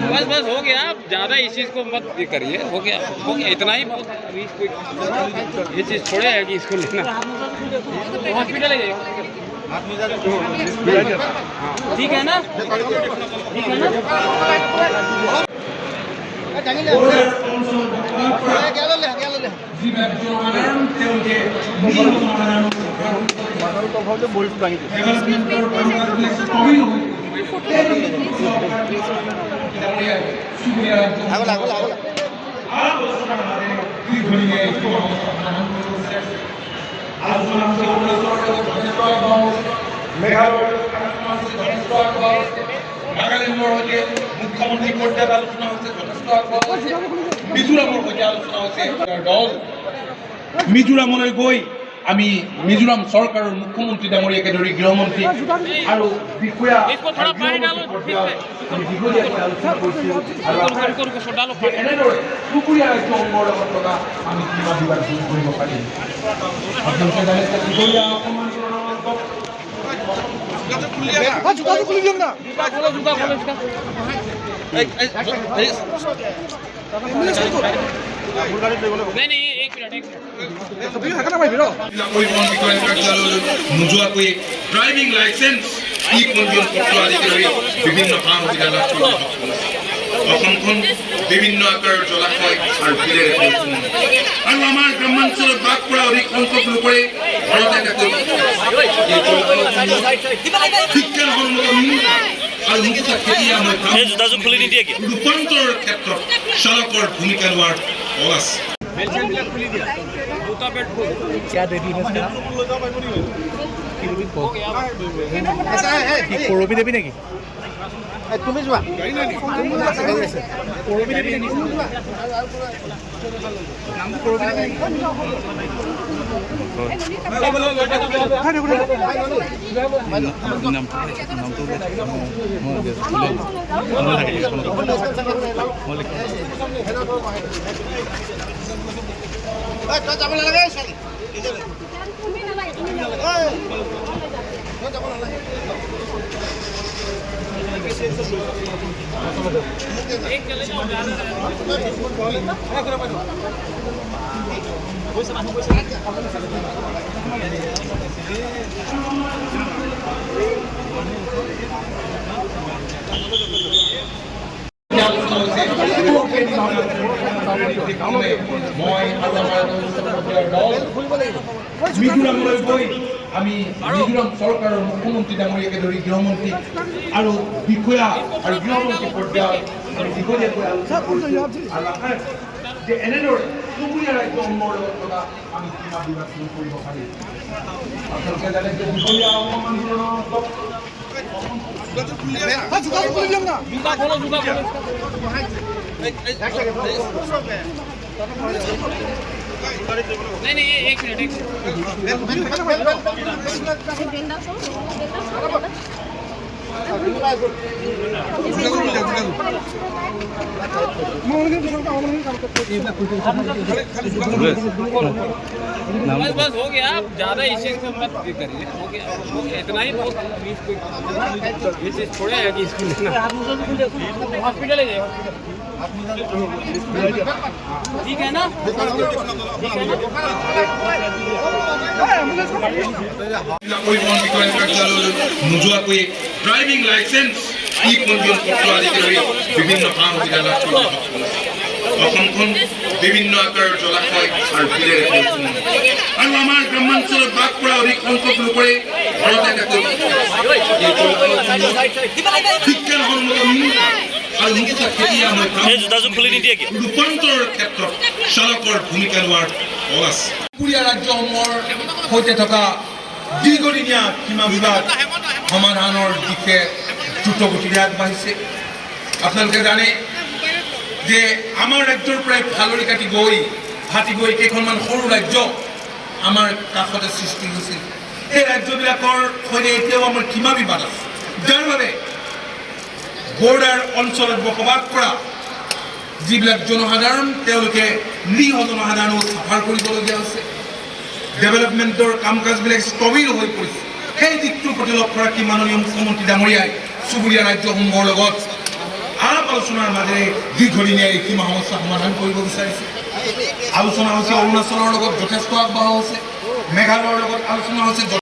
बस बस हो गया, आप ज़्यादा इस चीज़ को मत ये करिए। हो गया इतना ही बहुत। अभी ये चीज़ थोड़े है कि इसको लेना। हॉस्पिटल है जाइए, ठीक है ना, ठीक है ना। নাগালেণ্ডৰ সৈতে মুখ্যমন্ত্ৰী পৰ্যায়ত আলোচনা হৈছে, যথেষ্ট মিজোৰামৰ সৈতে আলোচনা হৈছে। দল মিজোৰামলৈ গৈ আমি মিজোৰাম চৰকাৰৰ মুখ্যমন্ত্ৰী ডাঙৰীয়াকে ধৰি গৃহমন্ত্ৰী আৰু বিষয়া এনেদৰে চুবুৰীয়া ৰাজ্যসমূহৰ লগত থকা আমি সীমা বিবাদ দূৰ কৰিব পাৰিম। আপোনালোকে জানে দীঘলীয়া অসমৰ নোযোৱাকৈ ড্ৰাইভিং লাইচেন্স ই পঞ্জীয়ন পত্ৰ আদিকে ধৰি বিভিন্ন সা সুবিধা লাভ কৰিব। অসমখন বিভিন্ন আকাৰৰ জলাশয় আৰু বিলেৰে পৰিপূৰ্ণ আৰু আমাৰ গ্ৰামাঞ্চলত বাস কৰা অধিক সংখ্যক লোকৰে ঘৰতে বিজ্ঞানসন্মত আৰু মুক্ত খেতিয়ে আমাৰ ৰূপান্তৰৰ ক্ষেত্ৰত চালকৰ ভূমিকা লোৱাৰ ফল আছে। কৰবি দেবি নেকি? তুমি যোৱা যাব নালাগে মিজোৰামলৈ গৈ আমি মিজোৰাম চৰকাৰৰ মুখ্যমন্ত্ৰী ডাঙৰীয়াকে ধৰি গৃহমন্ত্ৰী আৰু বিষয়া আৰু গৃহমন্ত্ৰী পৰ্যায়ত আমি দীঘলীয়াকৈ আলোচনা কৰিছোঁ আৰু আশা যে এনেদৰে চুবুৰীয়া ৰাজ্যসমূহৰ লগত থকা আমি সীমা বিবাদ দূৰ কৰিব পাৰিম। আপোনালোকে জানে যে দীঘলীয়া অসম আন্দোলনৰ नहीं एक मिनट बस बस हो गया, आप ज़्यादा इस चीज़ को मत ये करिए। हो गया इतना ही बहुत। अभी ये चीज़ थोड़े है कि इसको लेना। हॉस्पिटल है जाइए, ठीक है ना, পৰিবহণ বিকাশ কাৰ্যালয়লৈ নোযোৱাকৈ ড্ৰাইভিং লাইচেন্স ই পঞ্জীয়ন পত্ৰ আদিকে ধৰি বিভিন্ন সা সুবিধা লাভ কৰিব। অসমখন বিভিন্ন আকাৰৰ জলাশয় আৰু বিলেৰে পৰিপূৰ্ণ আৰু আমাৰ গ্ৰামাঞ্চলত বাস কৰা অধিক সংখ্যক লোকৰে ঘৰতে বিজ্ঞানসন্মত আৰু মুক্ত খেতিয়ে আমাৰ ৰূপান্তৰৰ ক্ষেত্ৰত চালকৰ ভূমিকা লোৱাৰ ফল আছে। চুবুৰীয়া ৰাজ্যসমূহৰ সৈতে থকা দীৰ্ঘদিনীয়া সীমা বিবাদ সমাধানৰ দিশে দ্ৰুতগতিৰে আগবাঢ়িছে। আপোনালোকে জানে যে আমাৰ ৰাজ্যৰ প্ৰায় ফালৰি কাটি গৈ ফাটি গৈ কেইখনমান সৰু ৰাজ্য আমাৰ কাষতে সৃষ্টি হৈছিল। এই ৰাজ্যবিলাকৰ সৈতে এতিয়াও আমাৰ সীমা বিবাদ আছে, যাৰ বাবে বৰ্ডাৰ অঞ্চলত বসবাস কৰা যিবিলাক জনসাধাৰণ তেওঁলোকে নিৰীহ জনসাধাৰণক চাফাৰ কৰিবলগীয়া হৈছে ডেভেলপমেণ্টৰ কাম কাজবিলাক স্থবিৰ হৈ পৰিছে সেই দিশটোৰ প্ৰতি লক্ষ্য ৰাখি মাননীয় মুখ্যমন্ত্ৰী ডাঙৰীয়াই চুবুৰীয়া ৰাজ্যসমূহৰ লগত আলাপ আলোচনাৰ মাজেৰে দীৰ্ঘদিনীয়া এই সীমা সমস্যা সমাধান কৰিব বিচাৰিছে আলোচনা হৈছে অৰুণাচলৰ লগত যথেষ্ট আগবঢ়া হৈছে মেঘালয়ৰ লগত আলোচনা হৈছে